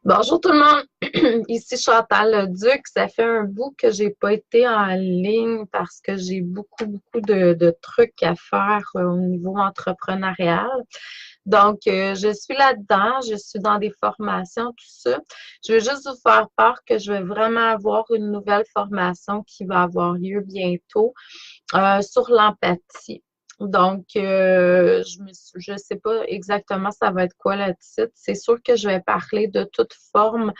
Bonjour tout le monde, ici Chantal Leduc. Ça fait un bout que j'ai pas été en ligne parce que j'ai beaucoup de trucs à faire au niveau entrepreneurial. Donc, je suis là-dedans, je suis dans des formations, tout ça. Je veux juste vous faire part que je vais vraiment avoir une nouvelle formation qui va avoir lieu bientôt sur l'empathie. Donc, je sais pas exactement ça va être quoi le titre. C'est sûr que je vais parler de toute forme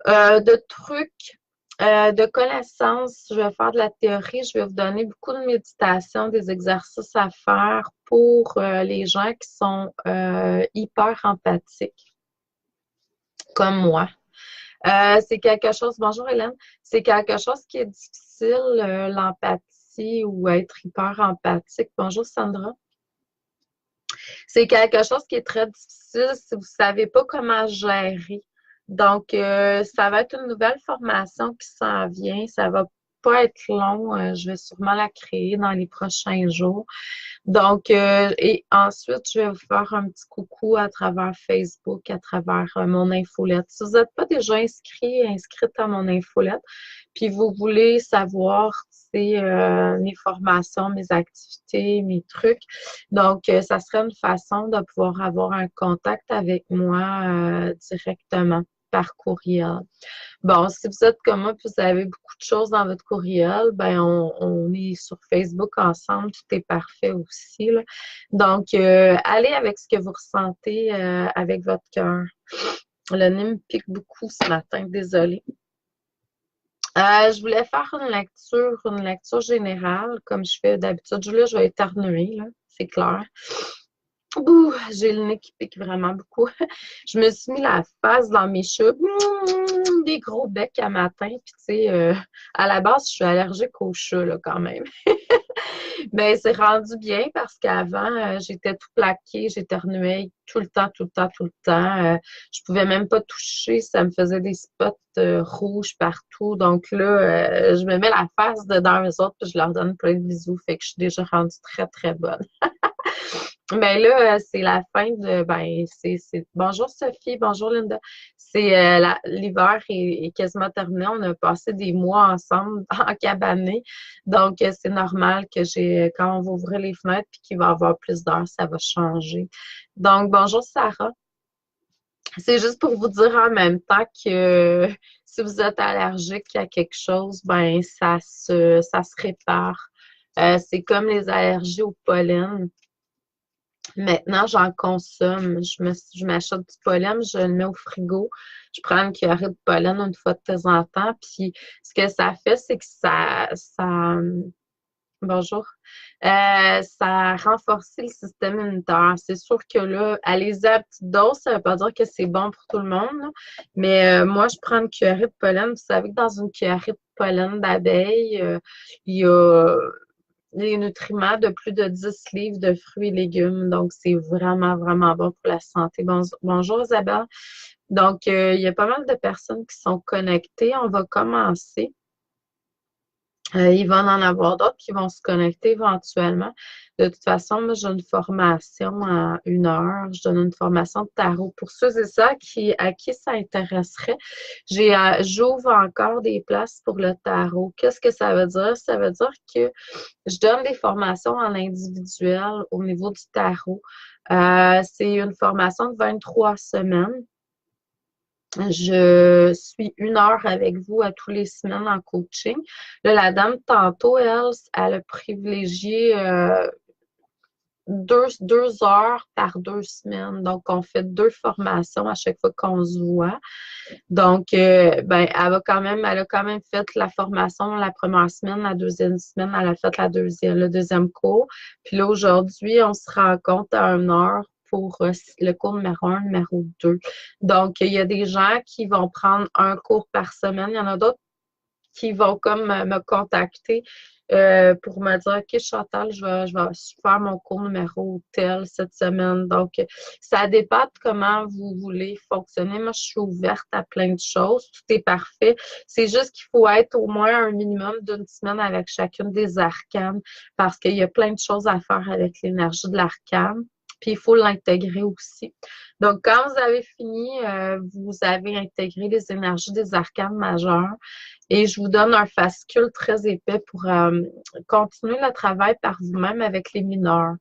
de trucs, de connaissances. Je vais faire de la théorie. Je vais vous donner beaucoup de méditation, des exercices à faire pour les gens qui sont hyper empathiques, comme moi. C'est quelque chose, bonjour Hélène, c'est quelque chose qui est difficile, l'empathie ou être hyper empathique. Bonjour Sandra. C'est quelque chose qui est très difficile si vous ne savez pas comment gérer. Donc, ça va être une nouvelle formation qui s'en vient. Ça va pas être long. Je vais sûrement la créer dans les prochains jours. Donc, et ensuite, je vais vous faire un petit coucou à travers Facebook, à travers mon infolette. Si vous n'êtes pas déjà inscrite à mon infolette, puis vous voulez savoir, mes formations, mes activités, mes trucs. Donc, ça serait une façon de pouvoir avoir un contact avec moi directement par courriel. Bon, si vous êtes comme moi, puis vous avez beaucoup de choses dans votre courriel, ben on est sur Facebook ensemble, tout est parfait aussi, là. Donc, allez avec ce que vous ressentez avec votre cœur. Le nez me pique beaucoup ce matin, désolée. Je voulais faire une lecture générale, comme je fais d'habitude. Là, je vais éternuer, là, c'est clair. Ouh, j'ai le nez qui pique vraiment beaucoup. Je me suis mis la face dans mes cheveux, des gros becs à matin. Puis, tu sais, à la base, je suis allergique aux chats, là, quand même. Mais c'est rendu bien parce qu'avant, j'étais tout plaquée, j'éternuais tout le temps, tout le temps, tout le temps. Je pouvais même pas toucher, ça me faisait des spots rouges partout. Donc là, je me mets la face dedans les autres, puis je leur donne plein de bisous. Fait que je suis déjà rendue très, très bonne. Mais là, c'est la fin de. Ben, bonjour Sophie, bonjour Linda. C'est l'hiver est quasiment terminé. On a passé des mois ensemble en cabané. Donc, c'est normal que quand on va ouvrir les fenêtres puis qu'il va y avoir plus d'heures, ça va changer. Donc, bonjour Sarah. C'est juste pour vous dire en même temps que si vous êtes allergique à quelque chose, ben ça se répare. C'est comme les allergies au pollen. Maintenant, j'en consomme. Je m'achète du pollen, je le mets au frigo. Je prends une cuillerée de pollen une fois de temps en temps. Puis, ce que ça fait, c'est que bonjour, ça renforce le système immunitaire. C'est sûr que là, allez-y à petite dose, ça ne veut pas dire que c'est bon pour tout le monde, là. Mais moi, je prends une cuillerée de pollen. Vous savez que dans une cuillerée de pollen d'abeille, il y a les nutriments de plus de 10 livres de fruits et légumes. Donc, c'est vraiment, vraiment bon pour la santé. Bonjour Isabelle. Donc, il y a pas mal de personnes qui sont connectées. On va commencer. Il va en avoir d'autres qui vont se connecter éventuellement. De toute façon, moi, j'ai une formation à 1 heure. Je donne une formation de tarot. Pour ceux et ceux à qui ça intéresserait, j'ouvre encore des places pour le tarot. Qu'est-ce que ça veut dire? Ça veut dire que je donne des formations en individuel au niveau du tarot. C'est une formation de 23 semaines. Je suis 1 heure avec vous à tous les semaines en coaching. Là, la dame, tantôt, elle a privilégié 2 heures par 2 semaines. Donc, on fait 2 formations à chaque fois qu'on se voit. Donc, ben, elle a quand même fait la formation la première semaine, la deuxième semaine, elle a fait le deuxième cours. Puis là, aujourd'hui, on se rencontre à 1 heure pour le cours numéro 1, numéro 2. Donc, il y a des gens qui vont prendre un cours par semaine. Il y en a d'autres qui vont comme me contacter pour me dire, OK, Chantal, je vais faire mon cours numéro tel cette semaine. Donc, ça dépend de comment vous voulez fonctionner. Moi, je suis ouverte à plein de choses. Tout est parfait. C'est juste qu'il faut être au moins un minimum d'une semaine avec chacune des arcanes parce qu'il y a plein de choses à faire avec l'énergie de l'arcane. Puis il faut l'intégrer aussi. Donc, quand vous avez fini, vous avez intégré les énergies des arcanes majeures. Et je vous donne un fascicule très épais pour continuer le travail par vous-même avec les mineurs.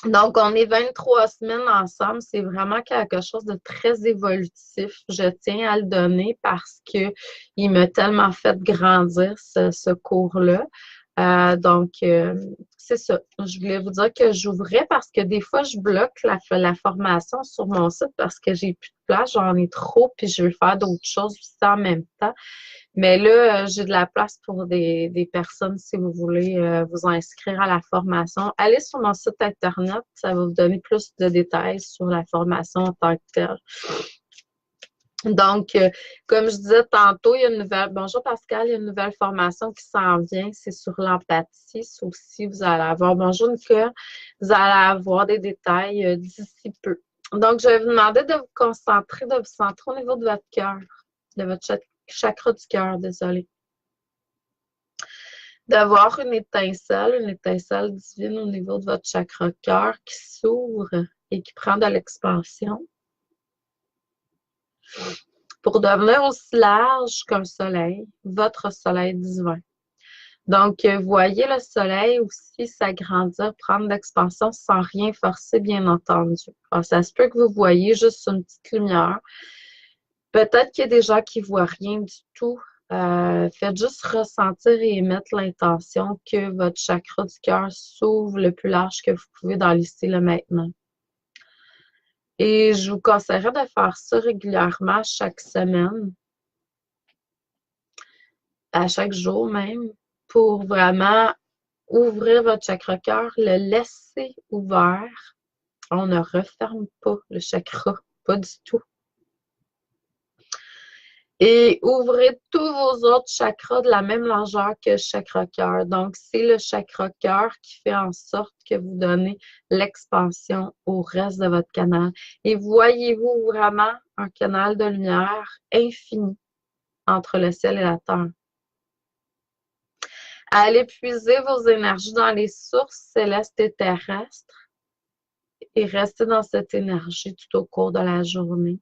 Donc, on est 23 semaines ensemble. C'est vraiment quelque chose de très évolutif. Je tiens à le donner parce que il m'a tellement fait grandir ce cours-là. Donc, c'est ça. Je voulais vous dire que j'ouvrais parce que des fois, je bloque la formation sur mon site parce que j'ai plus de place, j'en ai trop, puis je veux faire d'autres choses aussi en même temps. Mais là, j'ai de la place pour des personnes si vous voulez vous inscrire à la formation. Allez sur mon site Internet, ça va vous donner plus de détails sur la formation en tant que telle. Donc, comme je disais tantôt, il y a une nouvelle, bonjour Pascal, il y a une nouvelle formation qui s'en vient, c'est sur l'empathie. Ça aussi, vous allez avoir, bonjour Nicole, vous allez avoir des détails d'ici peu. Donc, je vais vous demander de vous concentrer, de vous centrer au niveau de votre cœur, de votre chakra du cœur, désolé. D'avoir une étincelle divine au niveau de votre chakra cœur qui s'ouvre et qui prend de l'expansion pour devenir aussi large qu'un soleil, votre soleil divin. Donc, voyez le soleil aussi s'agrandir, prendre de l'expansion sans rien forcer, bien entendu. Alors, ça se peut que vous voyez juste une petite lumière. Peut-être qu'il y a des gens qui ne voient rien du tout. Faites juste ressentir et émettre l'intention que votre chakra du cœur s'ouvre le plus large que vous pouvez dans l'ici le maintenant. Et je vous conseillerais de faire ça régulièrement chaque semaine, à chaque jour même, pour vraiment ouvrir votre chakra cœur, le laisser ouvert. On ne referme pas le chakra, pas du tout. Et ouvrez tous vos autres chakras de la même largeur que le chakra cœur. Donc, c'est le chakra cœur qui fait en sorte que vous donnez l'expansion au reste de votre canal. Et voyez-vous vraiment un canal de lumière infini entre le ciel et la terre. Allez puiser vos énergies dans les sources célestes et terrestres et restez dans cette énergie tout au cours de la journée.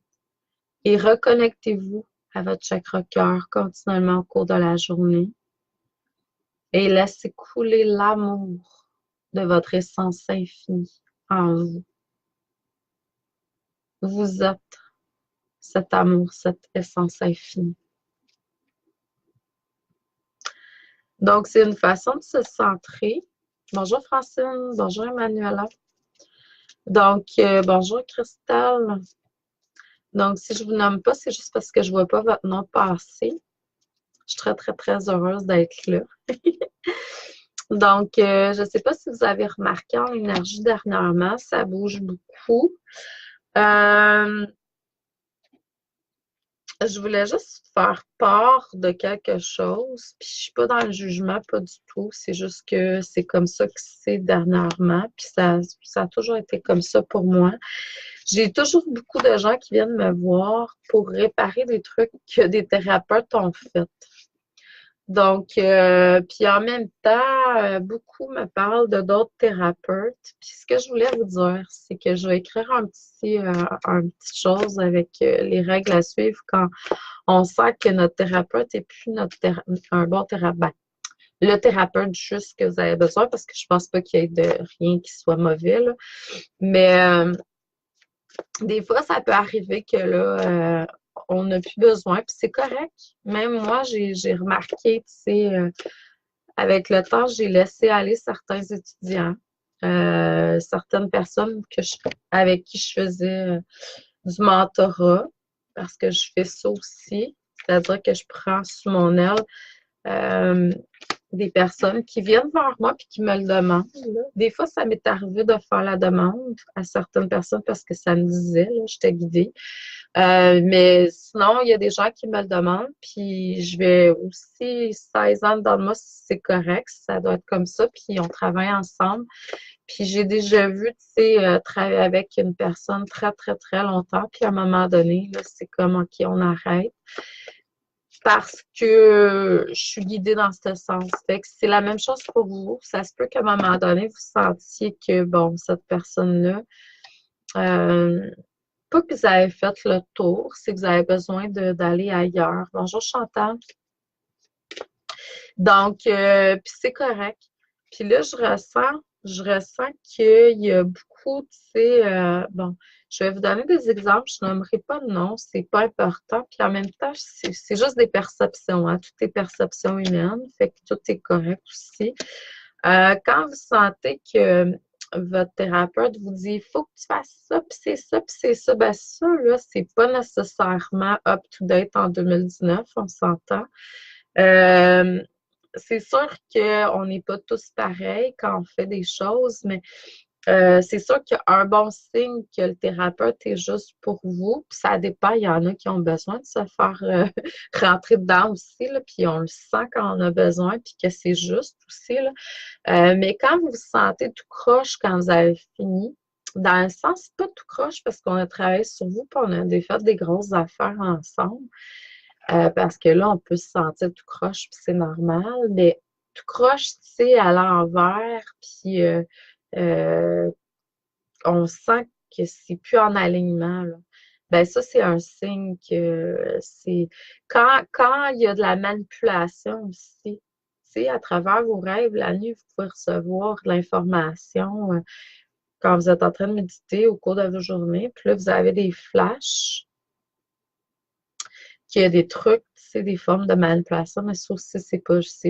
Et reconnectez-vous à votre chakra cœur continuellement au cours de la journée et laissez couler l'amour de votre essence infinie en vous. Vous êtes cet amour, cette essence infinie. Donc, c'est une façon de se centrer. Bonjour Francine, bonjour Emmanuela. Donc, bonjour Christelle. Donc, si je ne vous nomme pas, c'est juste parce que je ne vois pas votre nom passer. Je suis très, très, très heureuse d'être là. Donc, je ne sais pas si vous avez remarqué en énergie dernièrement, ça bouge beaucoup. Je voulais juste faire part de quelque chose. Puis je ne suis pas dans le jugement, pas du tout. C'est juste que c'est comme ça que c'est dernièrement. Puis ça a toujours été comme ça pour moi. J'ai toujours beaucoup de gens qui viennent me voir pour réparer des trucs que des thérapeutes ont fait. Donc, puis en même temps, beaucoup me parlent de d'autres thérapeutes. Puis ce que je voulais vous dire, c'est que je vais écrire un petite chose avec les règles à suivre quand on sent que notre thérapeute n'est plus un bon thérapeute. Ben, le thérapeute juste que vous avez besoin, parce que je pense pas qu'il y ait de rien qui soit mauvais, là. Mais des fois, ça peut arriver que là, on n'a plus besoin, puis c'est correct. Même moi, j'ai remarqué, tu sais, avec le temps, j'ai laissé aller certains étudiants, certaines personnes avec qui je faisais du mentorat, parce que je fais ça aussi, c'est-à-dire que je prends sous mon aile des personnes qui viennent vers moi et qui me le demandent. Là. Des fois, ça m'est arrivé de faire la demande à certaines personnes parce que ça me disait, j'étais guidée. Mais sinon, il y a des gens qui me le demandent, puis je vais aussi 16 ans dans le mois, c'est correct, ça doit être comme ça, puis on travaille ensemble. Puis j'ai déjà vu, tu sais, travailler avec une personne très, très, très longtemps, puis à un moment donné, là, c'est comme, OK, on arrête. parce que je suis guidée dans ce sens. Fait que c'est la même chose pour vous. Ça se peut qu'à un moment donné, vous sentiez que, bon, cette personne-là, euh, pas que vous avez fait le tour, c'est que vous avez besoin d'aller ailleurs. Bonjour Chantal. Donc, puis c'est correct. Puis là, je ressens qu'il y a beaucoup, tu sais, bon, je vais vous donner des exemples, je nommerai pas de nom, c'est pas important. Puis en même temps, c'est juste des perceptions, hein, tout est perception humaine, fait que tout est correct aussi. Quand vous sentez que votre thérapeute vous dit, il faut que tu fasses ça, puis c'est ça, puis c'est ça, ben ça, là, c'est pas nécessairement up-to-date en 2019, on s'entend. Euh, c'est sûr qu'on n'est pas tous pareils quand on fait des choses, mais c'est sûr qu'un bon signe que le thérapeute est juste pour vous, puis ça dépend, il y en a qui ont besoin de se faire rentrer dedans aussi, là, puis on le sent quand on a besoin, puis que c'est juste aussi, là. Mais quand vous vous sentez tout croche quand vous avez fini, dans le sens, c'est pas tout croche parce qu'on a travaillé sur vous, puis on a fait des grosses affaires ensemble. Parce que là, on peut se sentir tout croche, puis c'est normal, mais tout croche, tu sais, à l'envers, puis euh, on sent que c'est plus en alignement, là. Ben ça, c'est un signe que c'est quand il y a de la manipulation aussi, tu sais, à travers vos rêves, la nuit, vous pouvez recevoir de l'information quand vous êtes en train de méditer au cours de votre journée, puis là, vous avez des flashs qu'il y a des trucs, c'est des formes de manipulation, mais ça aussi, c'est pas juste,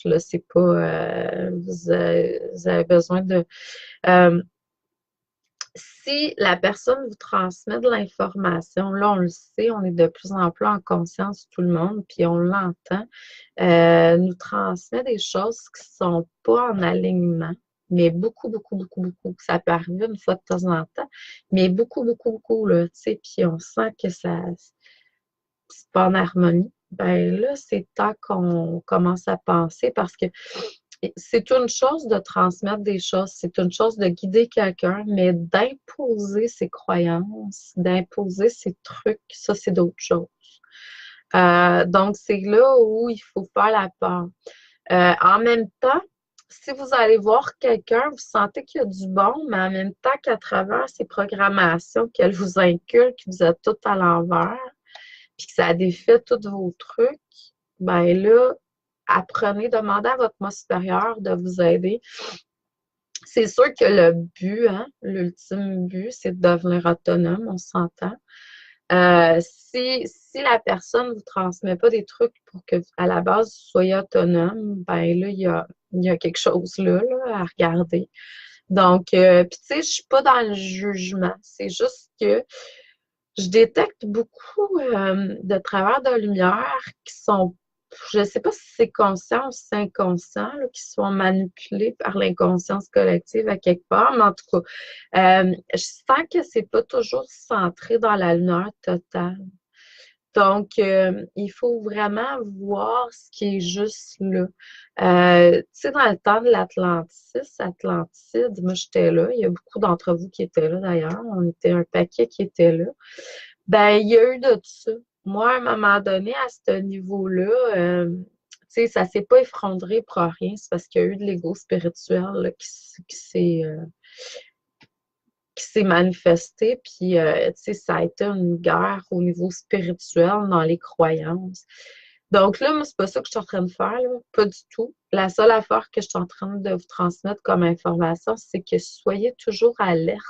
là. C'est pas, vous avez besoin de, euh, si la personne vous transmet de l'information, là, on le sait, on est de plus en plus en conscience, tout le monde, puis on l'entend, nous transmet des choses qui sont pas en alignement, mais beaucoup, beaucoup, beaucoup, beaucoup. Ça peut arriver une fois de temps en temps, mais beaucoup, beaucoup, beaucoup, là, tu sais, puis on sent que c'est pas en harmonie. Ben là, c'est temps qu'on commence à penser parce que c'est une chose de transmettre des choses, c'est une chose de guider quelqu'un, mais d'imposer ses croyances, d'imposer ses trucs, ça, c'est d'autres choses. Donc, c'est là où il faut faire la part. En même temps, si vous allez voir quelqu'un, vous sentez qu'il y a du bon, mais en même temps qu'à travers ces programmations qu'elle vous inculque, vous êtes tout à l'envers, puis que ça a défait tous vos trucs, ben là, apprenez, demandez à votre moi supérieur de vous aider. C'est sûr que le but, hein, l'ultime but, c'est de devenir autonome, on s'entend. Si la personne ne vous transmet pas des trucs pour que, à la base, vous soyez autonome, ben là, il y a quelque chose là, à regarder. Donc, puis tu sais, je suis pas dans le jugement. C'est juste que je détecte beaucoup de travers de lumière qui sont, je ne sais pas si c'est conscient ou si c'est inconscient, là, qui sont manipulés par l'inconscience collective à quelque part, mais en tout cas, je sens que c'est pas toujours centré dans la lumière totale. Donc, il faut vraiment voir ce qui est juste là. Tu sais, dans le temps de Atlantide, moi j'étais là, il y a beaucoup d'entre vous qui étaient là d'ailleurs, on était un paquet qui était là. Ben, il y a eu de ça. Moi, à un moment donné, à ce niveau-là, tu sais, ça s'est pas effondré pour rien. C'est parce qu'il y a eu de l'ego spirituel là, qui s'est manifesté. Puis, tu sais, ça a été une guerre au niveau spirituel dans les croyances. Donc là, moi, c'est pas ça que je suis en train de faire, là. Pas du tout. La seule affaire que je suis en train de vous transmettre comme information, c'est que soyez toujours alerte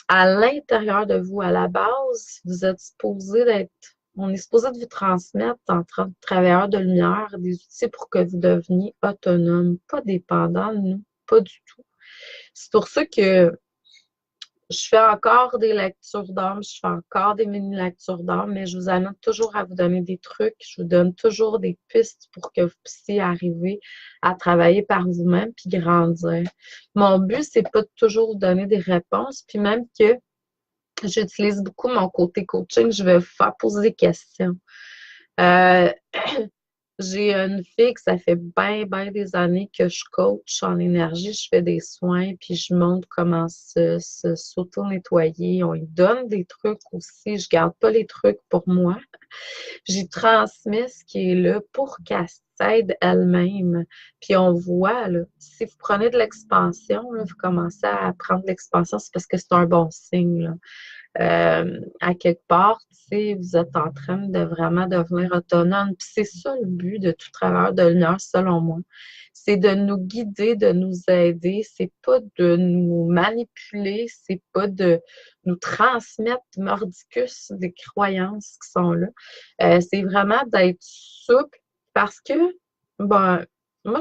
à l'intérieur de vous, à la base, vous êtes supposé d'être, on est supposé de vous transmettre en tant que travailleur de lumière des outils pour que vous deveniez autonome, pas dépendant de nous, pas du tout. C'est pour ça que je fais encore des lectures d'âme, je fais encore des mini-lectures d'âme, mais je vous amène toujours à vous donner des trucs, je vous donne toujours des pistes pour que vous puissiez arriver à travailler par vous-même puis grandir. Mon but, c'est pas de toujours vous donner des réponses, puis même que j'utilise beaucoup mon côté coaching. Je vais vous faire poser des questions. Euh, J'ai une fille que ça fait bien des années que je coach en énergie, je fais des soins, puis je montre comment s'auto-nettoyer. On lui donne des trucs aussi. Je garde pas les trucs pour moi. J'y transmets ce qui est là pour qu'elle s'aide elle-même. Puis on voit, là, si vous prenez de l'expansion, là, vous commencez à prendre de l'expansion, c'est parce que c'est un bon signe, là. À quelque part, tu sais, vous êtes en train de vraiment devenir autonome. Puis c'est ça le but de tout travailleur de lumière, selon moi. C'est de nous guider, de nous aider. C'est pas de nous manipuler, c'est pas de nous transmettre mordicus des croyances qui sont là. C'est vraiment d'être souple parce que, ben, moi,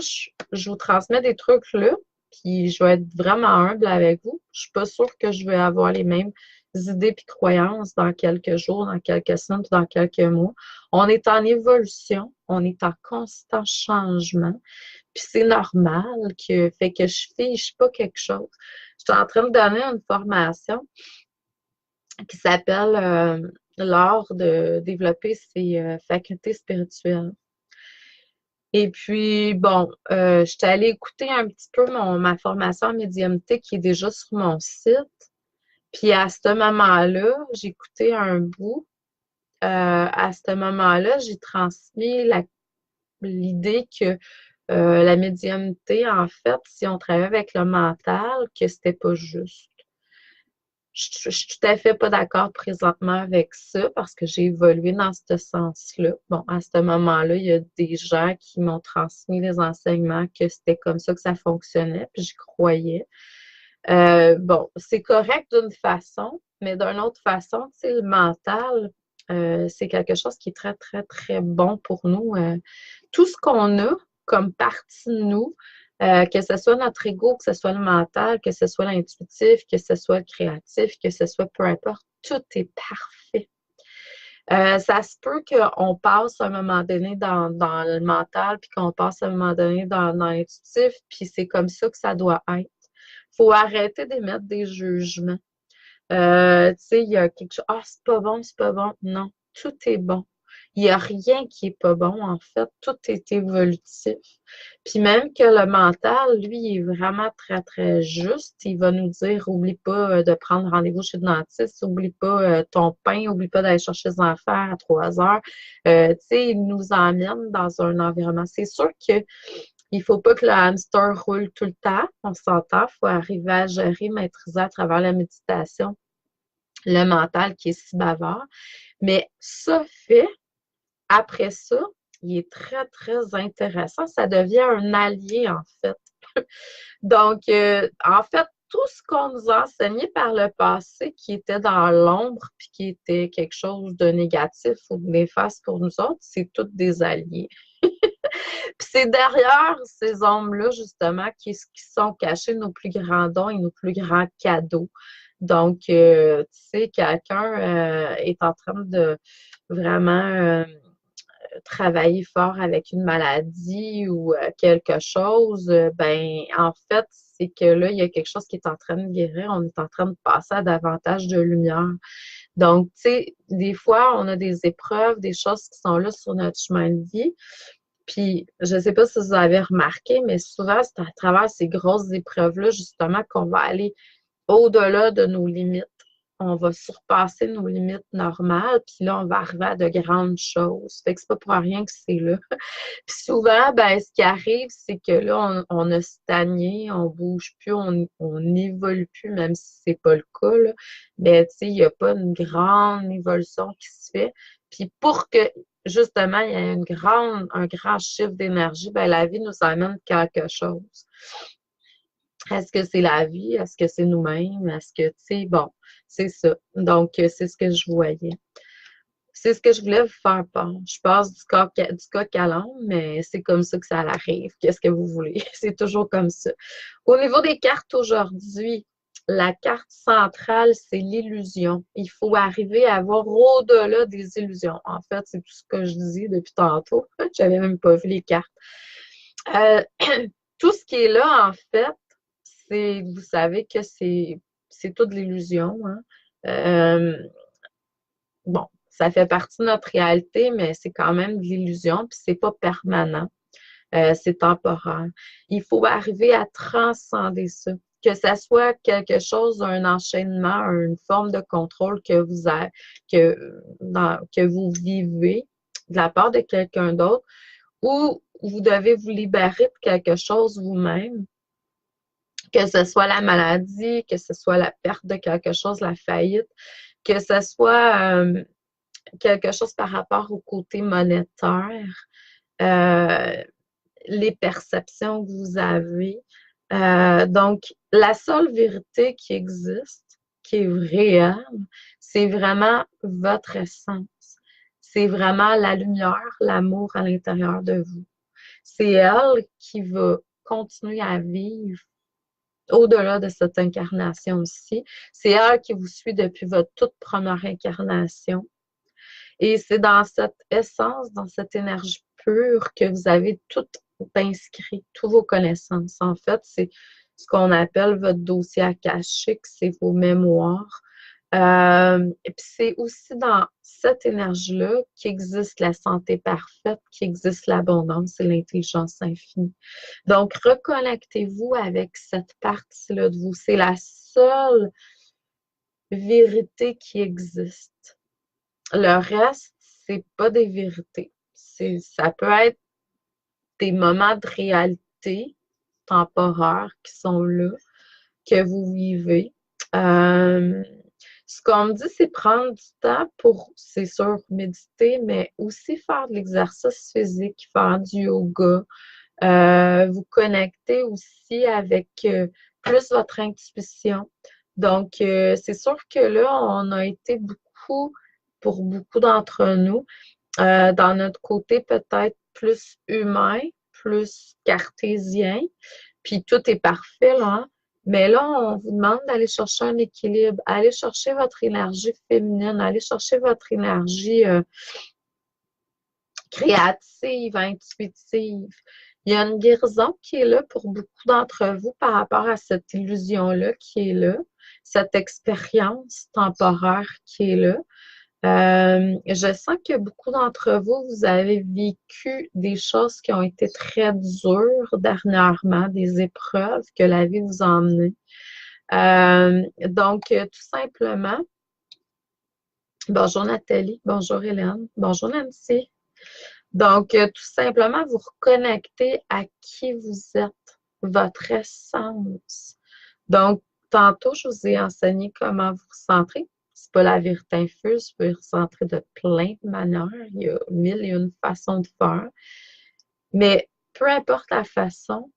je vous transmets des trucs là, puis je vais être vraiment humble avec vous. Je suis pas sûre que je vais avoir les mêmes idées et croyances dans quelques jours, dans quelques semaines, puis dans quelques mois. On est en évolution, on est en constant changement, puis c'est normal que fait que je fiche pas quelque chose. Je suis en train de donner une formation qui s'appelle l'art de développer ses facultés spirituelles. Et puis, bon, je suis allée écouter un petit peu ma formation en médiumnité qui est déjà sur mon site. Puis à ce moment-là, j'ai écouté un bout. À ce moment-là, j'ai transmis l'idée que la médiumnité, en fait, si on travaille avec le mental, que c'était pas juste. Je suis tout à fait pas d'accord présentement avec ça parce que j'ai évolué dans ce sens-là. Bon, à ce moment-là, il y a des gens qui m'ont transmis les enseignements que c'était comme ça que ça fonctionnait, puis j'y croyais. Bon, c'est correct d'une façon, mais d'une autre façon, tu sais, le mental, c'est quelque chose qui est très bon pour nous. Tout ce qu'on a comme partie de nous, que ce soit notre ego, que ce soit le mental, que ce soit l'intuitif, que ce soit le créatif, que ce soit peu importe, tout est parfait. Ça se peut qu'on passe à un moment donné dans le mental, puis qu'on passe à un moment donné dans l'intuitif, puis c'est comme ça que ça doit être. Il faut arrêter d'émettre des jugements. Tu sais, il y a quelque chose, ah, c'est pas bon, c'est pas bon. Non, tout est bon. Il n'y a rien qui est pas bon, en fait. Tout est évolutif. Puis même que le mental, lui, il est vraiment très juste. Il va nous dire, oublie pas de prendre rendez-vous chez le dentiste, oublie pas ton pain, oublie pas d'aller chercher les enfants à 3 heures. Tu sais, il nous emmène dans un environnement. C'est sûr que il faut pas que le hamster roule tout le temps, on s'entend. Il faut arriver à gérer, maîtriser à travers la méditation le mental qui est si bavard. Mais ça fait, après ça, il est très intéressant. Ça devient un allié, en fait. Donc, en fait, tout ce qu'on nous a enseigné par le passé qui était dans l'ombre puis qui était quelque chose de négatif ou de néfaste pour nous autres, c'est tous des alliés. Puis c'est derrière ces ombres-là, justement, qui sont cachés nos plus grands dons et nos plus grands cadeaux. Donc, tu sais, quelqu'un est en train de vraiment travailler fort avec une maladie ou quelque chose, ben, en fait, c'est que là, il y a quelque chose qui est en train de guérir. On est en train de passer à davantage de lumière. Donc, tu sais, des fois, on a des épreuves, des choses qui sont là sur notre chemin de vie. Puis, je ne sais pas si vous avez remarqué, mais souvent, c'est à travers ces grosses épreuves-là, justement, qu'on va aller au-delà de nos limites. On va surpasser nos limites normales, puis là, on va arriver à de grandes choses. Fait que c'est pas pour rien que c'est là. Puis souvent, ben, ce qui arrive, c'est que là, on a stagné, on bouge plus, on n'évolue plus, même si c'est pas le cas, là. Mais, tu sais, il n'y a pas une grande évolution qui se fait. Puis pour que, justement, il y ait un grand chiffre d'énergie, ben, la vie nous amène quelque chose. Est-ce que c'est la vie? Est-ce que c'est nous-mêmes? Est-ce que, tu sais, bon, c'est ça. Donc, c'est ce que je voyais. C'est ce que je voulais vous faire part. Je passe du coq à l'âne, mais c'est comme ça que ça arrive. Qu'est-ce que vous voulez? C'est toujours comme ça. Au niveau des cartes aujourd'hui, la carte centrale, c'est l'illusion. Il faut arriver à voir au-delà des illusions. En fait, c'est tout ce que je dis depuis tantôt. Je n'avais même pas vu les cartes. Euh, tout ce qui est là, en fait, vous savez que c'est toute l'illusion. Hein? Bon, ça fait partie de notre réalité, mais c'est quand même de l'illusion, puis c'est pas permanent. C'est temporaire. Il faut arriver à transcender ça. Que ça soit quelque chose, un enchaînement, une forme de contrôle que vous vivez de la part de quelqu'un d'autre, ou vous devez vous libérer de quelque chose vous-même, que ce soit la maladie, que ce soit la perte de quelque chose, la faillite, que ce soit quelque chose par rapport au côté monétaire. Euh, les perceptions que vous avez. Donc, la seule vérité qui existe, qui est réelle, c'est vraiment votre essence. C'est vraiment la lumière, l'amour à l'intérieur de vous. C'est elle qui va continuer à vivre au-delà de cette incarnation aussi. C'est elle qui vous suit depuis votre toute première incarnation. Et c'est dans cette essence, dans cette énergie pure que vous avez tout inscrit, toutes vos connaissances. En fait, c'est ce qu'on appelle votre dossier akashique, c'est vos mémoires. Et puis c'est aussi dans cette énergie-là qu'existe la santé parfaite, qu'existe l'abondance et l'intelligence infinie. Donc, reconnectez-vous avec cette partie-là de vous. C'est la seule vérité qui existe. Le reste, c'est pas des vérités. Ça peut être des moments de réalité temporaires qui sont là, que vous vivez. Euh, Ce qu'on me dit, c'est prendre du temps pour, c'est sûr, méditer, mais aussi faire de l'exercice physique, faire du yoga, vous connecter aussi avec plus votre intuition. Donc, c'est sûr que là, on a été beaucoup, pour beaucoup d'entre nous, dans notre côté peut-être plus humain, plus cartésien, puis tout est parfait, là, hein. Mais là, on vous demande d'aller chercher un équilibre, aller chercher votre énergie féminine, aller chercher votre énergie créative, intuitive. Il y a une guérison qui est là pour beaucoup d'entre vous par rapport à cette illusion-là qui est là, cette expérience temporaire qui est là. Je sens que beaucoup d'entre vous, vous avez vécu des choses qui ont été très dures dernièrement, des épreuves que la vie vous a emmenées. Donc, tout simplement, bonjour Nathalie, bonjour Hélène, bonjour Nancy. Donc, tout simplement, vous reconnecter à qui vous êtes, votre essence. Donc, tantôt, je vous ai enseigné comment vous recentrer. C'est pas la vérité infuse, vous pouvez recentrer de plein de manières. Il y a mille et une façons de faire. Mais peu importe la façon,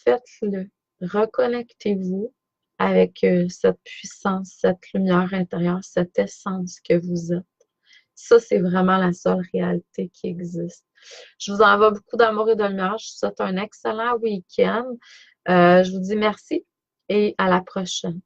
faites-le. Reconnectez-vous avec cette puissance, cette lumière intérieure, cette essence que vous êtes. Ça, c'est vraiment la seule réalité qui existe. Je vous envoie beaucoup d'amour et de lumière. Je vous souhaite un excellent week-end. Je vous dis merci et à la prochaine.